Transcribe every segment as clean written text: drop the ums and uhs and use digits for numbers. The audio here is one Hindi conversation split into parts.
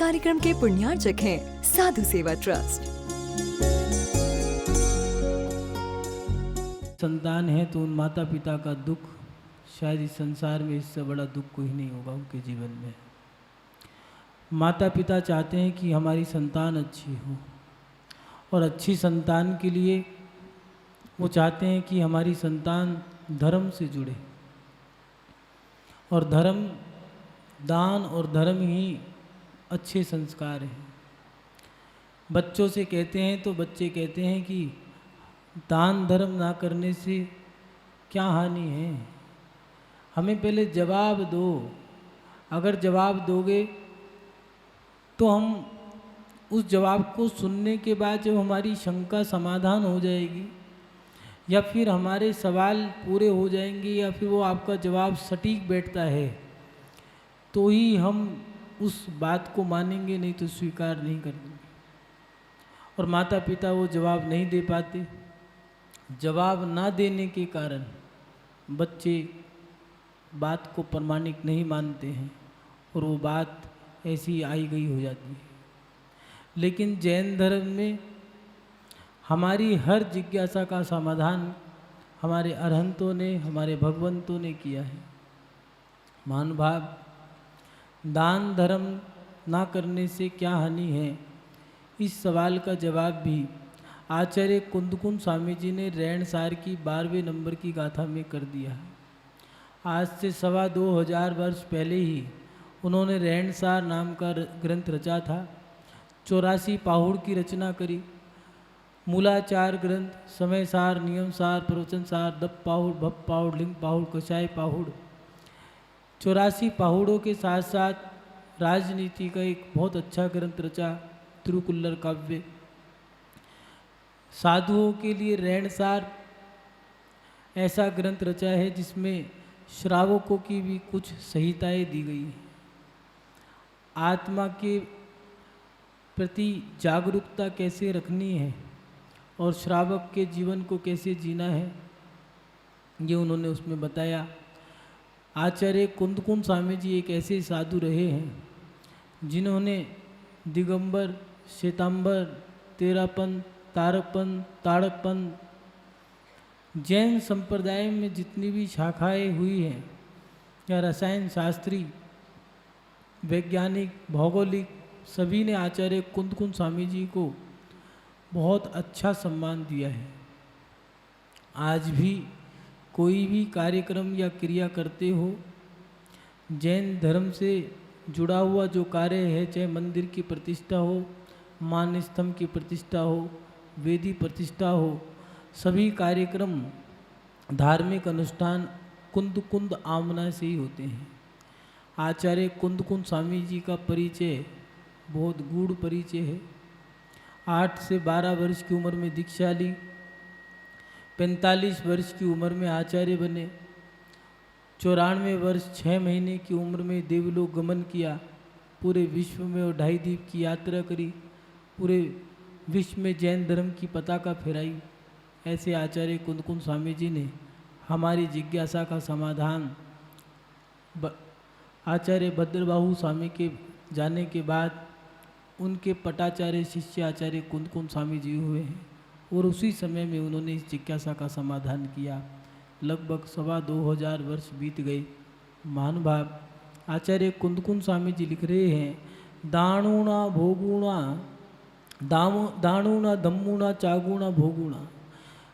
कार्यक्रम के पुण्यार्चक हैं साधु सेवा ट्रस्ट। संतान है तो उन माता पिता का दुख शायद इस संसार में इससे बड़ा दुख कोई नहीं होगा उनके जीवन में। माता पिता चाहते हैं कि हमारी संतान अच्छी हो, और अच्छी संतान के लिए वो चाहते हैं कि हमारी संतान धर्म से जुड़े, और धर्म, दान और धर्म ही अच्छे संस्कार हैं। बच्चों से कहते हैं तो बच्चे कहते हैं कि दान धर्म ना करने से क्या हानि है, हमें पहले जवाब दो। अगर जवाब दोगे तो हम उस जवाब को सुनने के बाद जब हमारी शंका समाधान हो जाएगी, या फिर हमारे सवाल पूरे हो जाएंगे, या फिर वो आपका जवाब सटीक बैठता है, तो ही हम उस बात को मानेंगे, नहीं तो स्वीकार नहीं करेंगे। और माता पिता वो जवाब नहीं दे पाते। जवाब ना देने के कारण बच्चे बात को प्रामाणिक नहीं मानते हैं, और वो बात ऐसी आई गई हो जाती है। लेकिन जैन धर्म में हमारी हर जिज्ञासा का समाधान हमारे अरहंतों ने, हमारे भगवंतों ने किया है। महानुभाव, दान धर्म ना करने से क्या हानि है, इस सवाल का जवाब भी आचार्य कुंदकुंद स्वामी जी ने रैणसार की 12वें नंबर की गाथा में कर दिया है। आज से 2,2500 वर्ष पहले ही उन्होंने रैणसार नाम का ग्रंथ रचा था। 84 पाहुड़ की रचना करी। मूलाचार ग्रंथ, समय सार, नियम सार, प्रवचन सार, दप पाहुड़, भप पाहुड़, लिंग पाहुड़, कषाय पाहुड़, 84 पाहुड़ों के साथ साथ राजनीति का एक बहुत अच्छा ग्रंथ रचा, तिरुकुल्लर काव्य। साधुओं के लिए रैणसार ऐसा ग्रंथ रचा है जिसमें श्रावकों की भी कुछ संहिताएं दी गई हैं। आत्मा के प्रति जागरूकता कैसे रखनी है और श्रावक के जीवन को कैसे जीना है, ये उन्होंने उसमें बताया। आचार्य कुंदकुंद स्वामी जी एक ऐसे साधु रहे हैं जिन्होंने दिगंबर, श्वेतांबर, तेरापन, तारकपन, ताड़कपन, जैन संप्रदाय में जितनी भी शाखाएं हुई हैं, या रसायन शास्त्री, वैज्ञानिक, भौगोलिक, सभी ने आचार्य कुंदकुंद स्वामी जी को बहुत अच्छा सम्मान दिया है। आज भी कोई भी कार्यक्रम या क्रिया करते हो, जैन धर्म से जुड़ा हुआ जो कार्य है, चाहे मंदिर की प्रतिष्ठा हो, मान स्तंभ की प्रतिष्ठा हो, वेदी प्रतिष्ठा हो, सभी कार्यक्रम, धार्मिक अनुष्ठान कुंद आमना से ही होते हैं। आचार्य कुंदकुंद स्वामी जी का परिचय बहुत गूढ़ परिचय है। 8 से 12 वर्ष की उम्र में दीक्षा ली, 45 वर्ष की उम्र में आचार्य बने, 94 वर्ष 6 महीने की उम्र में देवलोक गमन किया, पूरे विश्व में और 2.5 द्वीप की यात्रा करी, पूरे विश्व में जैन धर्म की पताका फहराई। ऐसे आचार्य कुंदकुंद स्वामी जी ने हमारी जिज्ञासा का समाधान आचार्य भद्रबाहु स्वामी के जाने के बाद उनके पटाचार्य शिष्य आचार्य कुंदकुंद स्वामी जी हुए हैं, और उसी समय में उन्होंने इस जिज्ञासा का समाधान किया। लगभग 2,2500 वर्ष बीत गए। महानुभाव, आचार्य कुंदकुंद स्वामी जी लिख रहे हैं, दाणुणा भोगुणा दाणुणा धम्मुणा चागुणा भोगुणा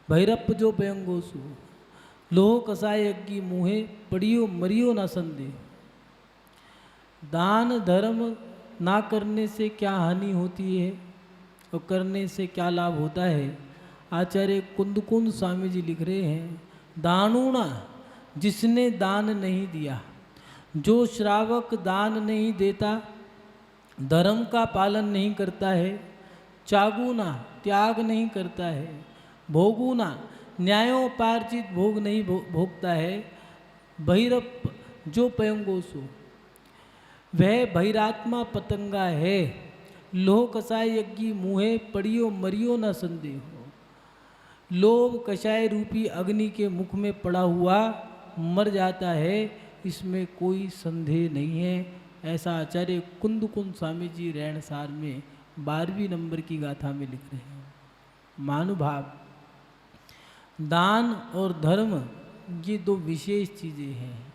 भैरप जो पयंगोसु लोह कसाय यज्ञी मुहे पड़ियो मरियो ना संदेह। दान धर्म ना करने से क्या हानि होती है और करने से क्या लाभ होता है, आचार्य कुंदकुंद स्वामी जी लिख रहे हैं, दानुणा, जिसने दान नहीं दिया, जो श्रावक दान नहीं देता, धर्म का पालन नहीं करता है, चागुना, त्याग नहीं करता है, भोगुना, न्यायोपार्जित भोग नहीं भोगता है, भैरप जो पयंगोसु, वह भैरात्मा पतंगा है, लोह कषाय यज्ञी मुहे पड़ियो मरियो न संदेहो। लोभ कषाय रूपी अग्नि के मुख में पड़ा हुआ मर जाता है, इसमें कोई संदेह नहीं है। ऐसा आचार्य कुंद स्वामी जी रैणसार में 12वीं नंबर की गाथा में लिख रहे हैं। महानुभाव, दान और धर्म ये दो विशेष चीज़ें हैं।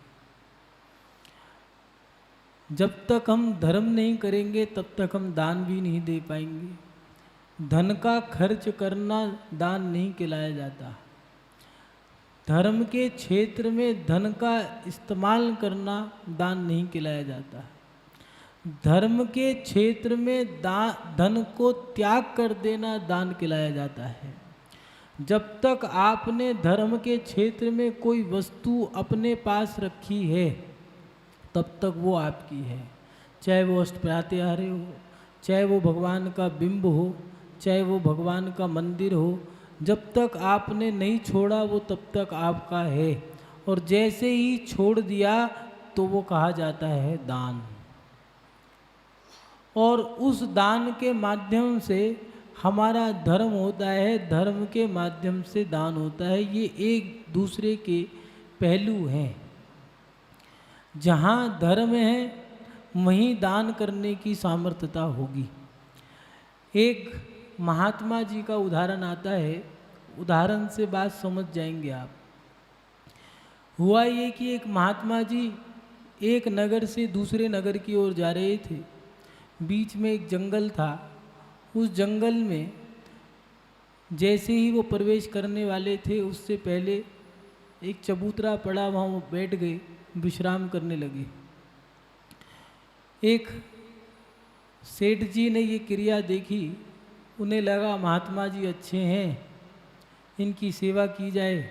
जब तक हम धर्म नहीं करेंगे तब तक हम दान भी नहीं दे पाएंगे। धन का खर्च करना दान नहीं कहलाया जाता। धर्म के क्षेत्र में धन का इस्तेमाल करना दान नहीं कहलाया जाता। धर्म के क्षेत्र में धन को त्याग कर देना दान कहलाया जाता है। जब तक आपने धर्म के क्षेत्र में कोई वस्तु अपने पास रखी है तब तक वो आपकी है, चाहे वो अष्टप्रत्याहार्य हो, चाहे वो भगवान का बिंब हो, चाहे वो भगवान का मंदिर हो। जब तक आपने नहीं छोड़ा वो तब तक आपका है, और जैसे ही छोड़ दिया तो वो कहा जाता है दान। और उस दान के माध्यम से हमारा धर्म होता है, धर्म के माध्यम से दान होता है। ये एक दूसरे के पहलू हैं। जहाँ धर्म है वहीं दान करने की सामर्थ्यता होगी। एक महात्मा जी का उदाहरण आता है, उदाहरण से बात समझ जाएंगे आप। हुआ ये कि एक महात्मा जी एक नगर से दूसरे नगर की ओर जा रहे थे। बीच में एक जंगल था। उस जंगल में जैसे ही वो प्रवेश करने वाले थे उससे पहले एक चबूतरा पड़ा, वहाँ वो बैठ गए, विश्राम करने लगे। एक सेठ जी ने ये क्रिया देखी, उन्हें लगा महात्मा जी अच्छे हैं, इनकी सेवा की जाए।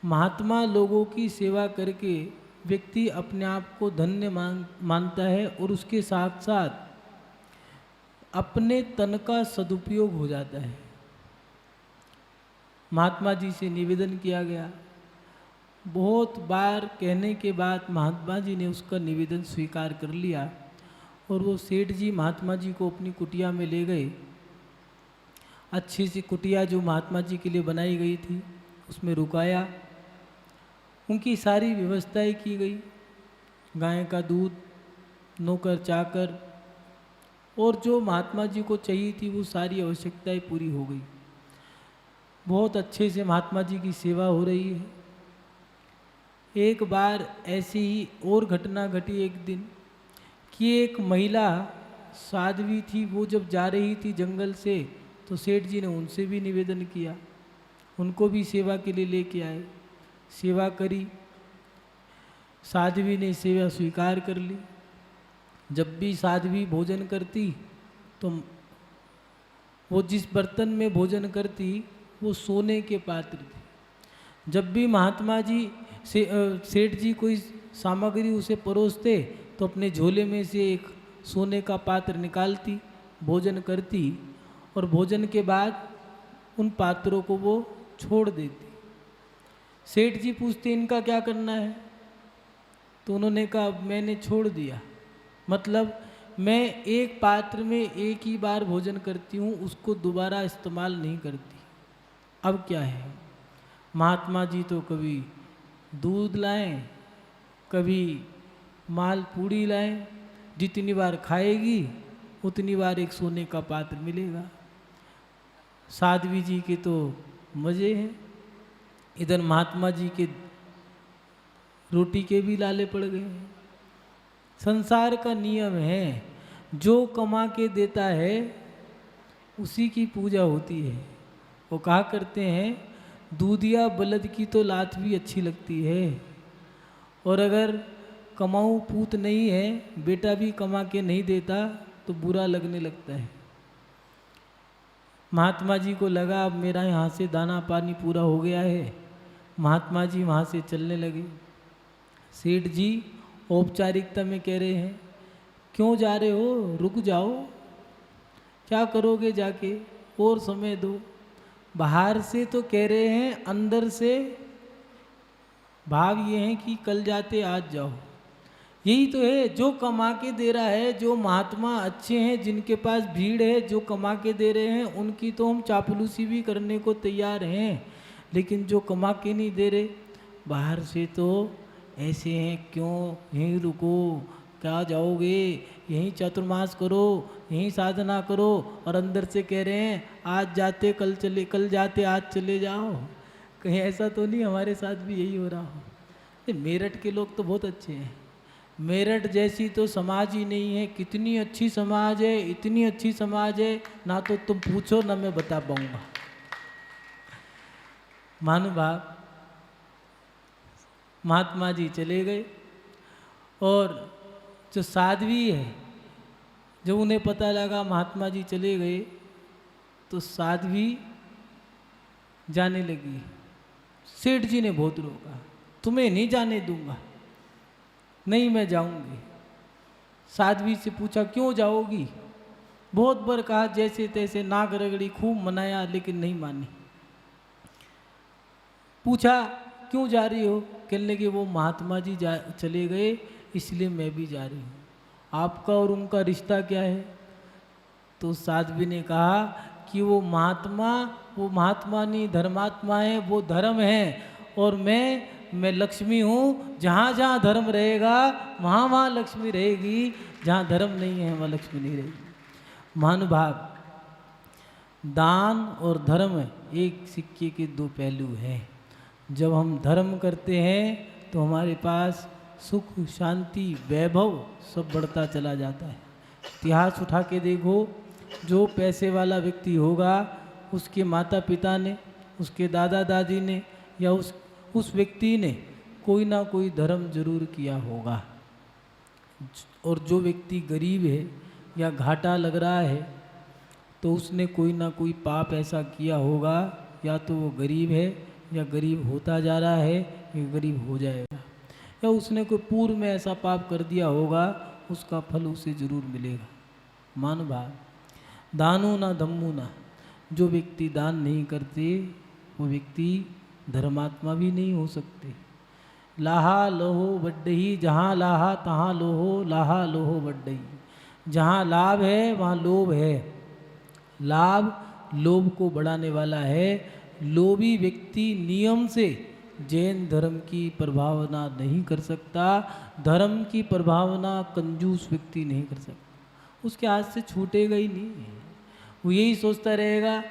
महात्मा लोगों की सेवा करके व्यक्ति अपने आप को धन्य मानता है और उसके साथ साथ अपने तन का सदुपयोग हो जाता है। महात्मा जी से निवेदन किया गया। बहुत बार कहने के बाद महात्मा जी ने उसका निवेदन स्वीकार कर लिया और वो सेठ जी महात्मा जी को अपनी कुटिया में ले गए। अच्छी सी कुटिया जो महात्मा जी के लिए बनाई गई थी उसमें रुकाया। उनकी सारी व्यवस्थाएं की गई, गाय का दूध, नौकर चाकर और जो महात्मा जी को चाहिए थी वो सारी आवश्यकताएं पूरी हो गई। बहुत अच्छे से महात्मा जी की सेवा हो रही है। एक बार ऐसी ही और घटना घटी एक दिन कि एक महिला साध्वी थी, वो जब जा रही थी जंगल से तो सेठ जी ने उनसे भी निवेदन किया, उनको भी सेवा के लिए लेके आए। सेवा करी, साध्वी ने सेवा स्वीकार कर ली। जब भी साध्वी भोजन करती तो वो जिस बर्तन में भोजन करती वो सोने के पात्र थे। जब भी महात्मा जी सेठ जी कोई सामग्री उसे परोसते तो अपने झोले में से एक सोने का पात्र निकालती, भोजन करती और भोजन के बाद उन पात्रों को वो छोड़ देती। सेठ जी पूछते इनका क्या करना है, तो उन्होंने कहा मैंने छोड़ दिया, मतलब मैं एक पात्र में एक ही बार भोजन करती हूँ, उसको दोबारा इस्तेमाल नहीं करती। अब क्या है, महात्मा जी तो कभी दूध लाएं, कभी माल पूड़ी लाएं, जितनी बार खाएगी उतनी बार एक सोने का पात्र मिलेगा। साध्वी जी के तो मज़े हैं, इधर महात्मा जी के रोटी के भी लाले पड़ गए हैं। संसार का नियम है, जो कमा के देता है उसी की पूजा होती है। वो कहा करते हैं दूधिया बलद की तो लात भी अच्छी लगती है, और अगर कमाऊ पूत नहीं है, बेटा भी कमा के नहीं देता तो बुरा लगने लगता है। महात्मा जी को लगा अब मेरा यहाँ से दाना पानी पूरा हो गया है। महात्मा जी वहाँ से चलने लगे। सेठ जी औपचारिकता में कह रहे हैं क्यों जा रहे हो, रुक जाओ, क्या करोगे जाके, और समय दो। बाहर से तो कह रहे हैं, अंदर से भाव ये है कि कल जाते आज जाओ। यही तो है, जो कमा के दे रहा है, जो महात्मा अच्छे हैं, जिनके पास भीड़ है, जो कमा के दे रहे हैं, उनकी तो हम चापलूसी भी करने को तैयार हैं। लेकिन जो कमा के नहीं दे रहे, बाहर से तो ऐसे हैं, क्यों यहीं रुको, क्या जाओगे, यहीं चातुर्मास करो, यहीं साधना करो, और अंदर से कह रहे हैं आज जाते कल चले, कल जाते आज चले जाओ। कहीं ऐसा तो नहीं हमारे साथ भी यही हो रहा हो? ये मेरठ के लोग तो बहुत अच्छे हैं। मेरठ जैसी तो समाज ही नहीं है। कितनी अच्छी समाज है, इतनी अच्छी समाज है, ना तो तुम पूछो ना मैं बता पाऊंगा। महानुभाव महात्मा जी चले गए, और जो साध्वी है, जब उन्हें पता लगा महात्मा जी चले गए, तो साध्वी जाने लगी। सेठ जी ने बहुत रोका, तुम्हें नहीं जाने दूंगा, नहीं मैं जाऊंगी। साध्वी से पूछा क्यों जाओगी? बहुत बार कहा, जैसे तैसे नाक रगड़ी, खूब मनाया, लेकिन नहीं मानी। पूछा क्यों जा रही हो? कहने लगे वो महात्मा जी चले गए, इसलिए मैं भी जा रही हूँ। आपका और उनका रिश्ता क्या है? तो साध्वी ने कहा कि वो महात्मा नहीं, धर्मात्मा है, वो धर्म है, और मैं लक्ष्मी हूँ। जहाँ जहाँ धर्म रहेगा वहाँ वहाँ लक्ष्मी रहेगी, जहाँ धर्म नहीं है वहाँ लक्ष्मी नहीं रहेगी। महानुभाव, दान और धर्म एक सिक्के के दो पहलू हैं। जब हम धर्म करते हैं तो हमारे पास सुख, शांति, वैभव सब बढ़ता चला जाता है। इतिहास उठा के देखो, जो पैसे वाला व्यक्ति होगा, उसके माता पिता ने, उसके दादा दादी ने, या उस व्यक्ति ने कोई ना कोई धर्म जरूर किया होगा। और जो व्यक्ति गरीब है या घाटा लग रहा है, तो उसने कोई ना कोई पाप ऐसा किया होगा, या तो वो गरीब है, या गरीब होता जा रहा है, या गरीब हो जाएगा, या उसने कोई पूर्व में ऐसा पाप कर दिया होगा, उसका फल उसे जरूर मिलेगा। महानुभाव, दानो ना धम्मो ना, जो व्यक्ति दान नहीं करते वो व्यक्ति धर्मात्मा भी नहीं हो सकते। लाहा लोहो वड्डही, जहाँ लाहा तहाँ लोहो, लाहा लोहो वड्डही। जहाँ लाभ है वहाँ लोभ है। लाभ लोभ को बढ़ाने वाला है। लोभी व्यक्ति नियम से जैन धर्म की प्रभावना नहीं कर सकता, धर्म की प्रभावना कंजूस व्यक्ति नहीं कर सकता। उसके हाथ से छूटेगा ही नहीं। वो यही सोचता रहेगा,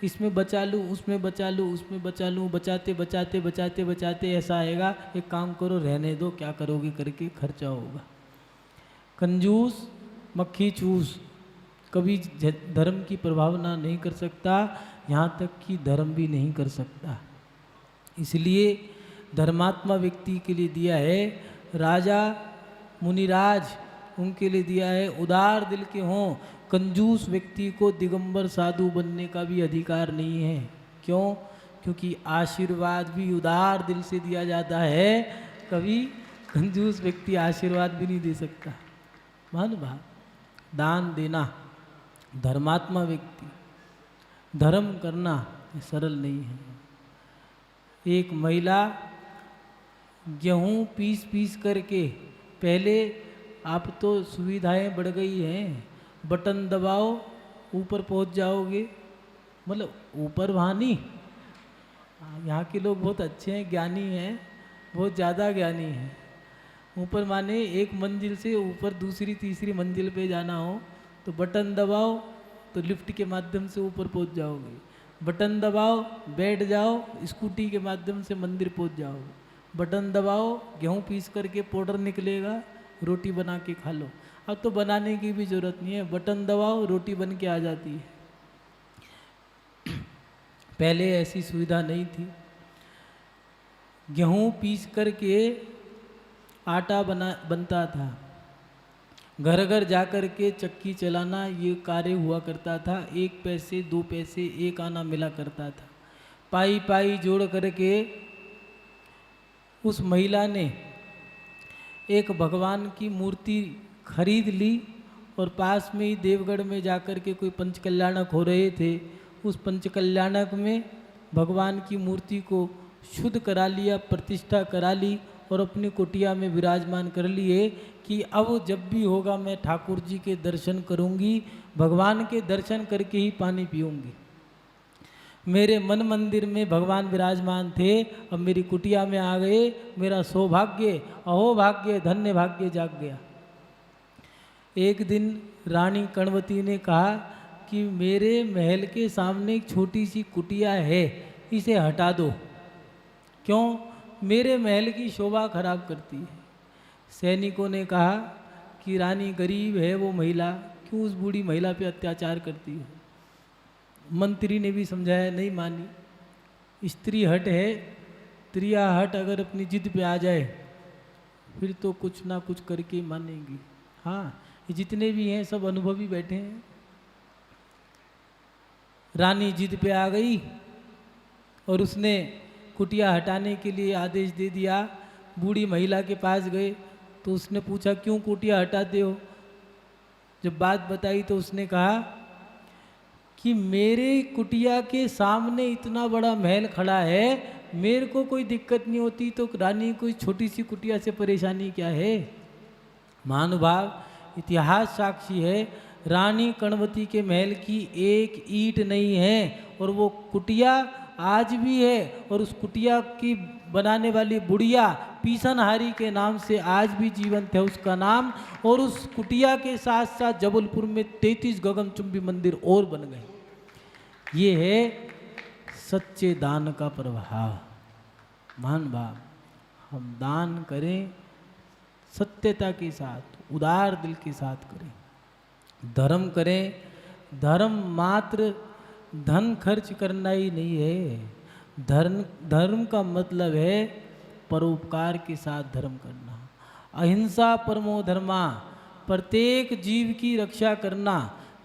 इसमें बचा लूँ, उसमें बचा लूँ, उसमें बचा लूँ, बचाते बचाते बचाते बचाते ऐसा आएगा, एक काम करो रहने दो, क्या करोगे करके खर्चा होगा। कंजूस मक्खी चूस कभी धर्म की प्रभावना नहीं कर सकता, यहाँ तक कि धर्म भी नहीं कर सकता। इसलिए धर्मात्मा व्यक्ति के लिए दिया है, राजा मुनिराज उनके लिए दिया है उदार दिल के हों। कंजूस व्यक्ति को दिगंबर साधु बनने का भी अधिकार नहीं है। क्यों? क्योंकि आशीर्वाद भी उदार दिल से दिया जाता है, कभी कंजूस व्यक्ति आशीर्वाद भी नहीं दे सकता। महानुभाव, दान देना, धर्मात्मा व्यक्ति धर्म करना ये सरल नहीं है। एक महिला गेहूँ पीस पीस करके, पहले आप तो सुविधाएं बढ़ गई हैं, बटन दबाओ ऊपर पहुंच जाओगे, मतलब ऊपर वहाँ नहीं। यहाँ के लोग बहुत अच्छे हैं, ज्ञानी हैं, बहुत ज़्यादा ज्ञानी हैं। ऊपर माने एक मंजिल से ऊपर दूसरी तीसरी मंजिल पे जाना हो तो बटन दबाओ तो लिफ्ट के माध्यम से ऊपर पहुंच जाओगे। बटन दबाओ बैठ जाओ, स्कूटी के माध्यम से मंदिर पहुंच जाओगे। बटन दबाओ गेहूँ पीस करके पाउडर निकलेगा, रोटी बना के खा लो। अब तो बनाने की भी ज़रूरत नहीं है, बटन दबाओ रोटी बन के आ जाती है। पहले ऐसी सुविधा नहीं थी। गेहूँ पीस करके आटा बनता था, घर घर जा कर के चक्की चलाना ये कार्य हुआ करता था। 1 पैसे 2 पैसे 1 आना मिला करता था। पाई पाई जोड़ करके उस महिला ने एक भगवान की मूर्ति खरीद ली, और पास में ही देवगढ़ में जाकर के कोई पंचकल्याणक हो रहे थे, उस पंचकल्याणक में भगवान की मूर्ति को शुद्ध करा लिया, प्रतिष्ठा करा ली, और अपनी कुटिया में विराजमान कर लिए कि अब जब भी होगा मैं ठाकुर जी के दर्शन करूंगी, भगवान के दर्शन करके ही पानी पीऊंगी। मेरे मन मंदिर में भगवान विराजमान थे, अब मेरी कुटिया में आ गए, मेरा सौभाग्य, अहो भाग्य, धन्य भाग्य जाग गया। एक दिन रानी कर्णवती ने कहा कि मेरे महल के सामने एक छोटी सी कुटिया है, इसे हटा दो। क्यों? मेरे महल की शोभा खराब करती है। सैनिकों ने कहा कि रानी गरीब है वो महिला, क्यों उस बूढ़ी महिला पे अत्याचार करती हो? मंत्री ने भी समझाया, नहीं मानी। स्त्री हट है, त्रिया हट अगर अपनी जिद पे आ जाए फिर तो कुछ ना कुछ करके मानेंगी। हाँ, ये जितने भी हैं सब अनुभवी बैठे हैं। रानी जिद पे आ गई और उसने कुटिया हटाने के लिए आदेश दे दिया। बूढ़ी महिला के पास गए तो उसने पूछा, क्यों कुटिया हटाते हो? जब बात बताई तो उसने कहा कि मेरे कुटिया के सामने इतना बड़ा महल खड़ा है, मेरे को कोई दिक्कत नहीं होती तो रानी कोई छोटी सी कुटिया से परेशानी क्या है? महानुभाव, इतिहास साक्षी है, रानी कर्णवती के महल की एक ईंट नहीं है और वो कुटिया आज भी है। और उस कुटिया की बनाने वाली बुढ़िया पीसनहारी के नाम से आज भी जीवंत है उसका नाम। और उस कुटिया के साथ साथ जबलपुर में 33 गगनचुंबी मंदिर और बन गए। ये है सच्चे दान का प्रभाव। महानुभाव, हम दान करें सत्यता के साथ, उदार दिल के साथ करें, धर्म करें। धर्म मात्र धन खर्च करना ही नहीं है। धर्म का मतलब है परोपकार के साथ धर्म करना। अहिंसा परमो धर्मा, प्रत्येक जीव की रक्षा करना।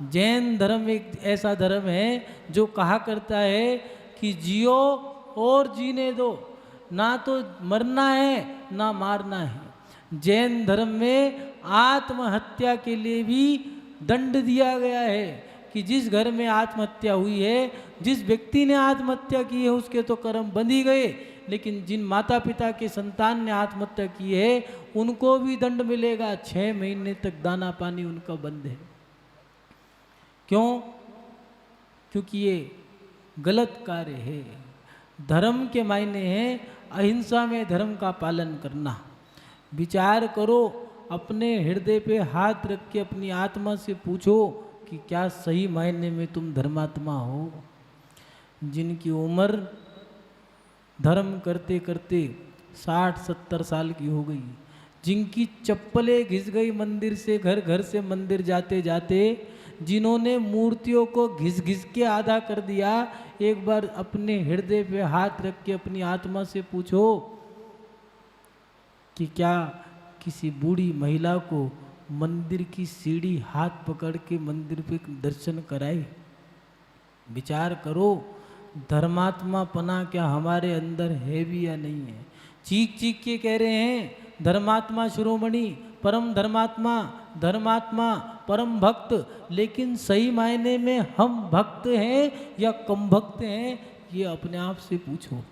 जैन धर्म एक ऐसा धर्म है जो कहा करता है कि जियो और जीने दो, ना तो मरना है ना मारना है। जैन धर्म में आत्महत्या के लिए भी दंड दिया गया है कि जिस घर में आत्महत्या हुई है, जिस व्यक्ति ने आत्महत्या की है उसके तो कर्म बंध ही गए, लेकिन जिन माता पिता के संतान ने आत्महत्या की है उनको भी दंड मिलेगा। 6 महीने तक दाना पानी उनका बंद है। क्यों? क्योंकि ये गलत कार्य है। धर्म के मायने हैं अहिंसा में धर्म का पालन करना। विचार करो, अपने हृदय पे हाथ रख के अपनी आत्मा से पूछो कि क्या सही मायने में तुम धर्मात्मा हो? जिनकी उम्र धर्म करते करते 60-70 साल की हो गई, जिनकी चप्पलें घिस गई मंदिर से, घर घर से मंदिर जाते जाते, जिन्होंने मूर्तियों को घिस घिस के आधा कर दिया, एक बार अपने हृदय पे हाथ रख के अपनी आत्मा से पूछो कि क्या किसी बूढ़ी महिला को मंदिर की सीढ़ी हाथ पकड़ के मंदिर पे दर्शन कराए? विचार करो, धर्मात्मा पना क्या हमारे अंदर है भी या नहीं है? चीख चीख के कह रहे हैं धर्मात्मा शिरोमणि, परम धर्मात्मा, धर्मात्मा, परम भक्त, लेकिन सही मायने में हम भक्त हैं या कम भक्त हैं? ये अपने आप से पूछो।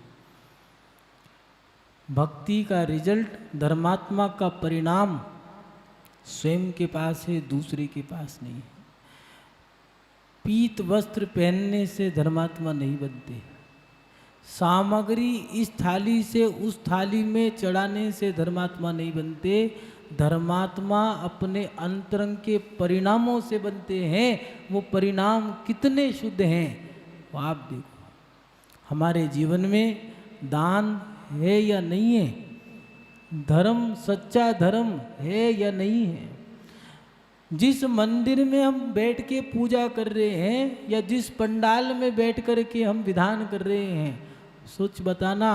भक्ति का रिजल्ट, धर्मात्मा का परिणाम स्वयं के पास है, दूसरे के पास नहीं है। पीत वस्त्र पहनने से धर्मात्मा नहीं बनते। सामग्री इस थाली से उस थाली में चढ़ाने से धर्मात्मा नहीं बनते। धर्मात्मा अपने अंतरंग के परिणामों से बनते हैं। वो परिणाम कितने शुद्ध हैं वो आप देखो। हमारे जीवन में दान है या नहीं है? धर्म, सच्चा धर्म है या नहीं है? जिस मंदिर में हम बैठ के पूजा कर रहे हैं या जिस पंडाल में बैठ कर के हम विधान कर रहे हैं, सोच बताना,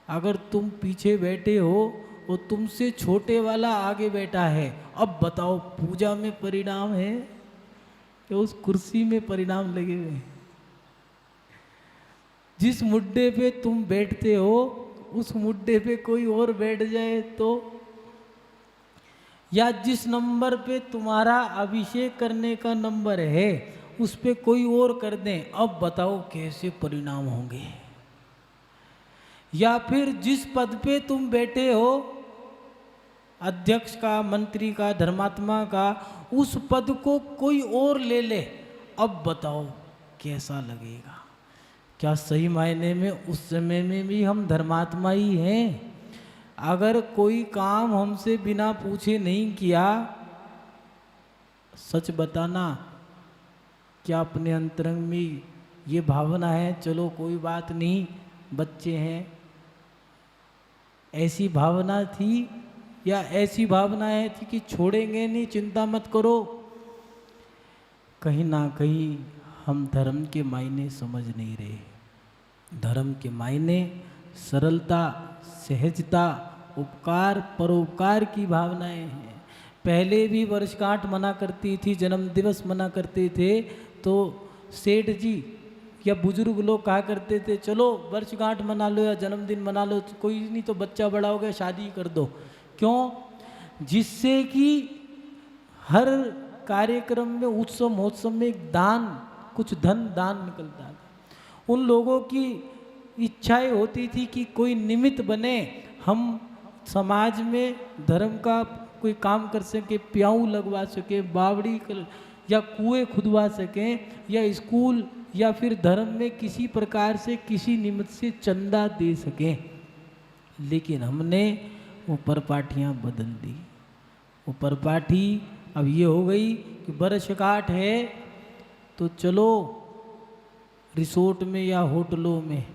अगर तुम पीछे बैठे हो और तुमसे छोटे वाला आगे बैठा है, अब बताओ पूजा में परिणाम है या उस कुर्सी में परिणाम लगे हुए हैं? जिस मुड्डे पे तुम बैठते हो उस मुड्डे पे कोई और बैठ जाए तो, या जिस नंबर पे तुम्हारा अभिषेक करने का नंबर है उस पे कोई और कर दें, अब बताओ कैसे परिणाम होंगे? या फिर जिस पद पे तुम बैठे हो, अध्यक्ष का, मंत्री का, धर्मात्मा का, उस पद को कोई और ले ले, अब बताओ कैसा लगेगा? क्या सही मायने में उस समय में भी हम धर्मात्मा ही हैं? अगर कोई काम हमसे बिना पूछे नहीं किया सच बताना, क्या अपने अंतरंग में ये भावना है चलो कोई बात नहीं बच्चे हैं, ऐसी भावना थी या ऐसी भावनाएं थी कि छोड़ेंगे नहीं चिंता मत करो? कहीं ना कहीं हम धर्म के मायने समझ नहीं रहे। धर्म के मायने सरलता, सहजता, उपकार, परोपकार की भावनाएं हैं। पहले भी वर्षगांठ मना करती थी, जन्म दिवस मना करते थे, तो सेठ जी या बुजुर्ग लोग कहा करते थे चलो वर्षगांठ मना लो या जन्मदिन मना लो, कोई नहीं तो बच्चा बड़ा हो गया शादी कर दो। क्यों? जिससे कि हर कार्यक्रम में, उत्सव महोत्सव में एक दान, कुछ धन दान निकलता था। उन लोगों की इच्छाएं होती थी कि कोई निमित्त बने, हम समाज में धर्म का कोई काम कर सके, प्याऊ लगवा सके, बावड़ी कर या कुएं खुदवा सकें, या स्कूल या फिर धर्म में किसी प्रकार से किसी निमित्त से चंदा दे सकें। लेकिन हमने वो परपाटियाँ बदल दी। वो परपाठी अब ये हो गई कि वर्षगांठ है तो चलो रिसोर्ट में या होटलों में,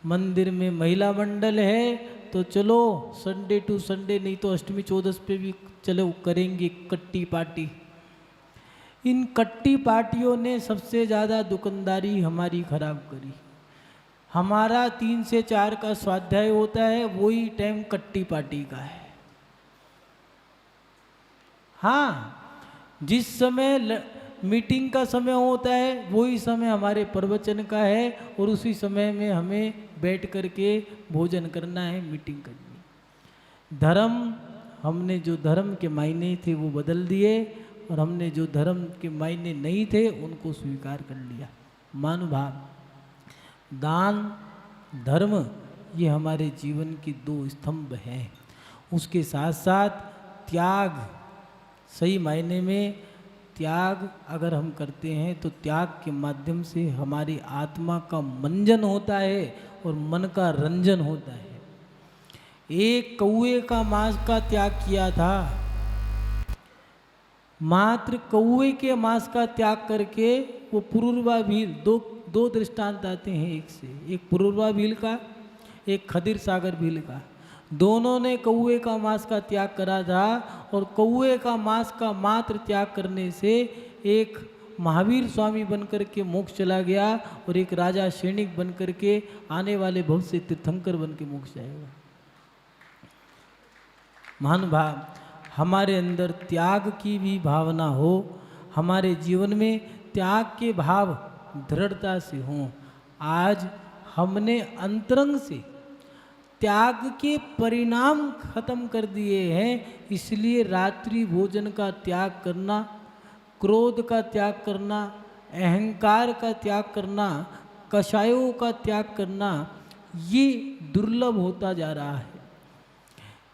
मंदिर में महिला मंडल है तो चलो संडे टू संडे, नहीं तो अष्टमी चौदस पे भी चलो करेंगे कट्टी पार्टी। इन कट्टी पार्टियों ने सबसे ज़्यादा दुकानदारी हमारी खराब करी। हमारा 3 से 4 का स्वाध्याय होता है, वही टाइम कट्टी पार्टी का है। हाँ, जिस समय मीटिंग का समय होता है वही समय हमारे प्रवचन का है, और उसी समय में हमें बैठ करके भोजन करना है, मीटिंग करनी। धर्म, हमने जो धर्म के मायने थे वो बदल दिए, और हमने जो धर्म के मायने नहीं थे उनको स्वीकार कर लिया। मानुभाव, दान, धर्म, ये हमारे जीवन के 2 स्तंभ हैं। उसके साथ साथ त्याग, सही मायने में त्याग अगर हम करते हैं तो त्याग के माध्यम से हमारी आत्मा का मंजन होता है और मन का रंजन होता है। एक कौए का मांस का त्याग किया था, मात्र कौए के मांस का त्याग करके वो पुरुरवा भील, दो दृष्टांत आते हैं एक से, एक पुरुरवा भील का, एक खदिर सागर भील का। दोनों ने कौए का मांस का त्याग करा था, और कौए का मांस का मात्र त्याग करने से एक महावीर स्वामी बनकर के मोक्ष चला गया, और एक राजा सैनिक बनकर के आने वाले भविष्य से तीर्थंकर बन के मोक्ष जाएगा। महानुभाव, हमारे अंदर त्याग की भी भावना हो, हमारे जीवन में त्याग के भाव दृढ़ता से हों। आज हमने अंतरंग से त्याग के परिणाम खत्म कर दिए हैं, इसलिए रात्रि भोजन का त्याग करना, क्रोध का त्याग करना, अहंकार का त्याग करना, कषायों का त्याग करना, ये दुर्लभ होता जा रहा है।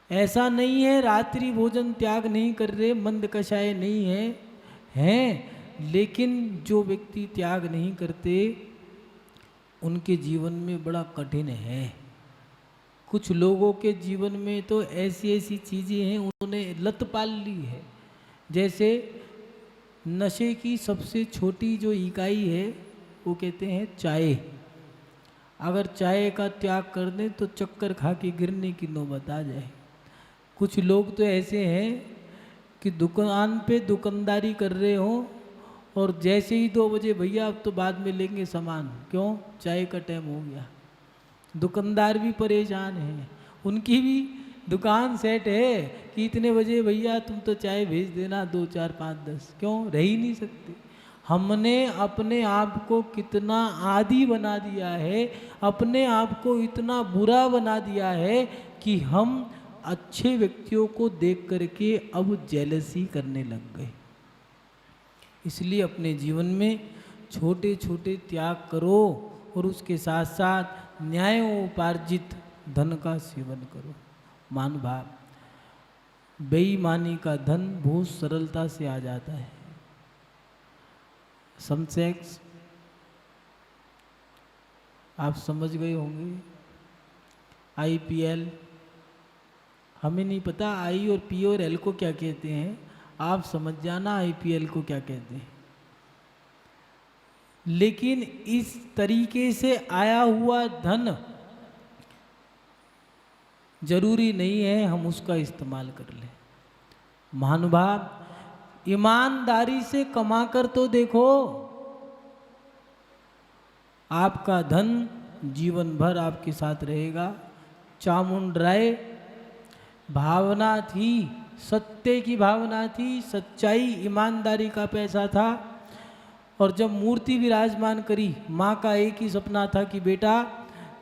ऐसा नहीं है रात्रि भोजन त्याग नहीं कर रहे, मंद कषाय नहीं है, हैं, लेकिन जो व्यक्ति त्याग नहीं करते उनके जीवन में बड़ा कठिन है। कुछ लोगों के जीवन में तो ऐसी ऐसी चीज़ें हैं, उन्होंने लत पाल ली है। जैसे नशे की सबसे छोटी जो इकाई है वो कहते हैं चाय। अगर चाय का त्याग कर दें तो चक्कर खा के गिरने की नौबत आ जाए। कुछ लोग तो ऐसे हैं कि दुकान पे दुकानदारी कर रहे हो, और जैसे ही 2 बजे भैया अब तो बाद में लेंगे सामान, क्यों? चाय का टाइम हो गया। दुकानदार भी परेशान हैं, उनकी भी दुकान सेट है कि इतने बजे भैया तुम तो चाय भेज देना 2 4 5 10, क्यों? रह ही नहीं सकते। हमने अपने आप को कितना आदी बना दिया है, अपने आप को इतना बुरा बना दिया है कि हम अच्छे व्यक्तियों को देख करके अब जेलसी करने लग गए। इसलिए अपने जीवन में छोटे छोटे त्याग करो, और उसके साथ साथ न्यायोपार्जित धन का सेवन करो। मानुभाव, बेईमानी का धन बहुत सरलता से आ जाता है। समसेक्स आप समझ गए होंगे। IPL, हमें नहीं पता आई और पी और एल को क्या कहते हैं। आप समझ जाना IPL को क्या कहते हैं। लेकिन इस तरीके से आया हुआ धन जरूरी नहीं है हम उसका इस्तेमाल कर लें। महानुभाव, ईमानदारी से कमा कर तो देखो, आपका धन जीवन भर आपके साथ रहेगा। चामुंडराय भावना थी, सत्य की भावना थी, सच्चाई ईमानदारी का पैसा था। और जब मूर्ति विराजमान करी, माँ का एक ही सपना था कि बेटा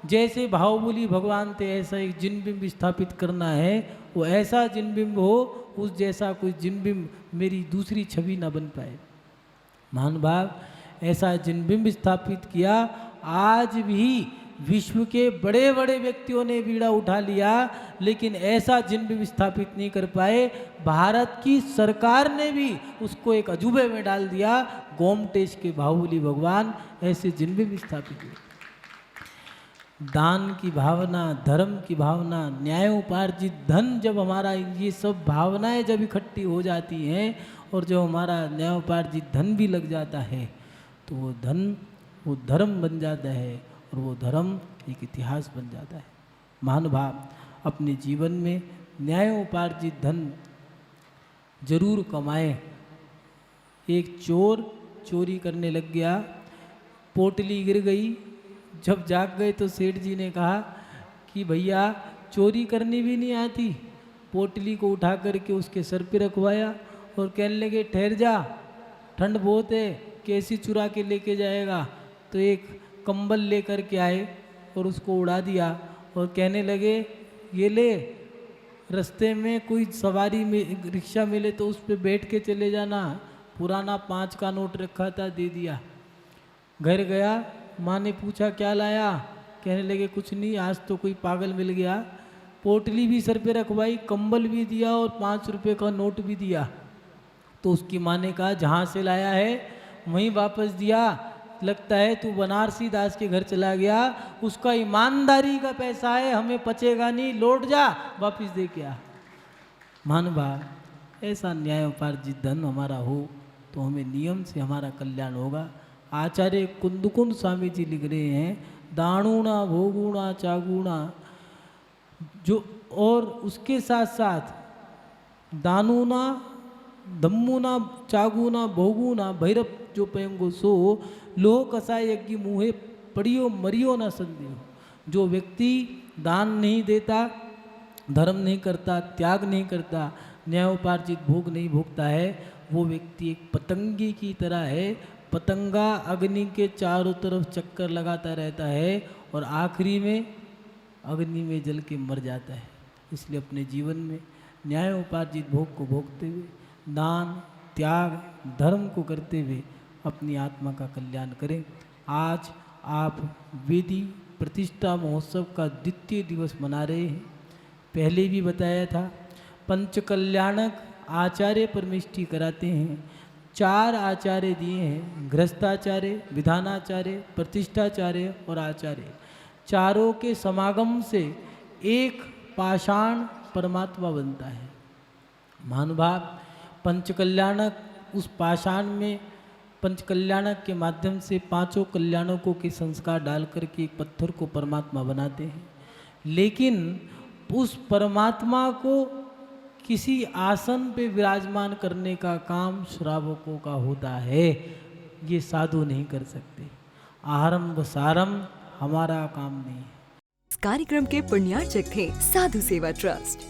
जैसे बाहुबली भगवान थे ऐसा एक जिनबिंब स्थापित करना है, वो ऐसा जिनबिंब हो उस जैसा कोई जिनबिंब मेरी दूसरी छवि ना बन पाए। महानुभाव, ऐसा जिनबिंब स्थापित किया। आज भी विश्व के बड़े बड़े व्यक्तियों ने बीड़ा उठा लिया, लेकिन ऐसा जिनबिंब स्थापित नहीं कर पाए। भारत की सरकार ने भी उसको एक अजूबे में डाल दिया। गोमटेश के बाहुबली भगवान ऐसे जिनबिंब स्थापित हुए। दान की भावना, धर्म की भावना, न्याय उपार्जित धन, जब हमारा ये सब भावनाएं जब इकट्ठी हो जाती हैं और जब हमारा न्याय उपार्जित धन भी लग जाता है, तो वो धन वो धर्म बन जाता है और वो धर्म एक इतिहास बन जाता है। महानुभाव, अपने जीवन में न्याय उपार्जित धन जरूर कमाएं। एक चोर चोरी करने लग गया, पोटली गिर गई। जब जाग गए तो सेठ जी ने कहा कि भैया चोरी करनी भी नहीं आती। पोटली को उठा करके उसके सर पे रखवाया और कहने लगे ठहर जा, ठंड बहुत है, कैसी चुरा के लेके जाएगा। तो एक कंबल लेकर के आए और उसको उड़ा दिया और कहने लगे ये ले, रास्ते में कोई सवारी में रिक्शा मिले तो उस पर बैठ के चले जाना। पुराना 5 का नोट रखा था, दे दिया। घर गया, माँ ने पूछा क्या लाया, कहने लगे कुछ नहीं, आज तो कोई पागल मिल गया। पोटली भी सर पे रखवाई, कंबल भी दिया और 5 रुपये का नोट भी दिया। तो उसकी माँ ने कहा जहाँ से लाया है वहीं वापस दिया, लगता है तू बनारसी दास के घर चला गया, उसका ईमानदारी का पैसा है, हमें पचेगा नहीं, लौट जा, वापस दे के आ। महानुभाव, ऐसा न्याय उपार्जित धन हमारा हो तो हमें नियम से हमारा कल्याण होगा। आचार्य कुंदकुंड स्वामी जी लिख रहे हैं, दाणुणा भोगुणा चागुणा, जो और उसके साथ साथ दानुना धम्मुना चागुना भोगुना भैरव जो पयंगो सो, लोह कसाय यज्ञ मुहे पड़ियो मरियो न संदेहो। जो व्यक्ति दान नहीं देता, धर्म नहीं करता, त्याग नहीं करता, न्यायोपार्जित भोग नहीं भोगता है, वो व्यक्ति एक पतंगी की तरह है। पतंगा अग्नि के चारों तरफ चक्कर लगाता रहता है और आखिरी में अग्नि में जल के मर जाता है। इसलिए अपने जीवन में न्यायोपार्जित भोग को भोगते हुए, दान त्याग धर्म को करते हुए अपनी आत्मा का कल्याण करें। आज आप वेदी प्रतिष्ठा महोत्सव का द्वितीय दिवस मना रहे हैं। पहले भी बताया था, पंच कल्याणक आचार्य परमेष्टि कराते हैं। 4 आचार्य दिए हैं, गृहस्थाचार्य, विधानाचार्य, प्रतिष्ठाचार्य और आचार्य। चारों के समागम से एक पाषाण परमात्मा बनता है। महानुभाव, पंचकल्याणक उस पाषाण में पंचकल्याणक के माध्यम से 5 कल्याणकों के संस्कार डाल करके एक पत्थर को परमात्मा बनाते हैं। लेकिन उस परमात्मा को किसी आसन पे विराजमान करने का काम श्रावकों का होता है, ये साधु नहीं कर सकते। आरंभ सारंभ हमारा काम नहीं है। इस कार्यक्रम के पुण्यार्चक थे साधु सेवा ट्रस्ट।